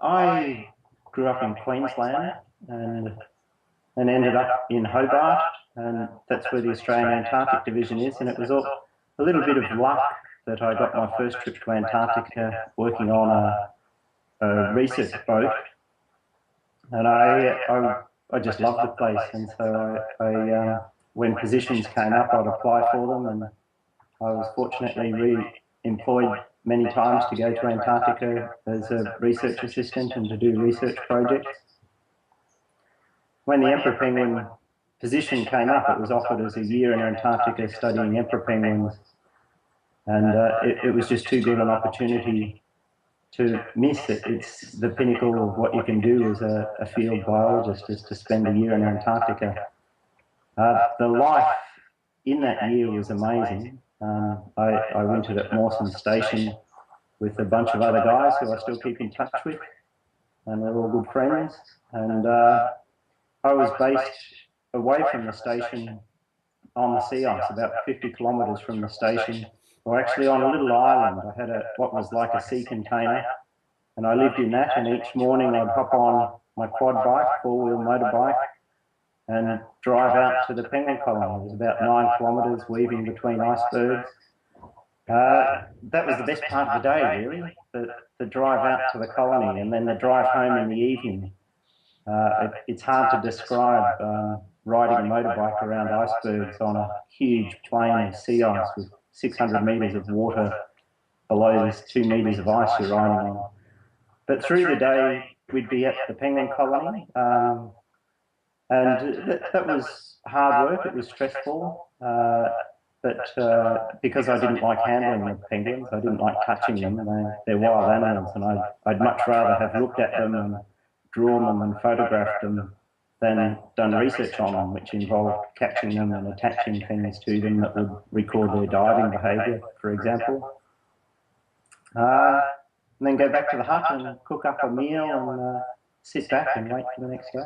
I grew up in Queensland and ended up in Hobart, and that's where the Australian Antarctic Division is. And it was a little bit of luck that I got my first trip to Antarctica working on a research boat, and I just loved the place. And so when positions came up, I'd apply for them, and I was fortunately employed many times to go to Antarctica as a research assistant and to do research projects. When the emperor penguin position came up, it was offered as a year in Antarctica studying emperor penguins, and it was just too good an opportunity to miss it. It's the pinnacle of what you can do as a field biologist, is to spend a year in Antarctica. The life in that year was amazing. I wintered at Mawson Station with a bunch of other guys who I still keep in touch with, and we're all good friends. And I was based away from the station on the sea ice, about 50 kilometres from the station, or actually on a little island. I had what was like a sea container, and I lived in that, and each morning I'd hop on my quad bike, four-wheel motorbike, and drive out to the penguin colony. It was about 9 kilometres weaving between icebergs. That was the best part of the day, really, the drive out to the colony, and then the drive home in the evening. It's hard to describe riding a motorbike around icebergs on a huge plain of sea ice with 600 metres of water below this 2 metres of ice you're riding on. But through the day, we'd be at the penguin colony, and that was hard work. It was stressful, but because I didn't like handling the penguins, I didn't like touching them. They're wild animals, and I'd much rather have looked at them and drawn them and photographed them than done research on them, which involved catching them and attaching things to them that would record their diving behaviour, for example. And then go back to the hut and cook up a meal and sit back and wait for the next day.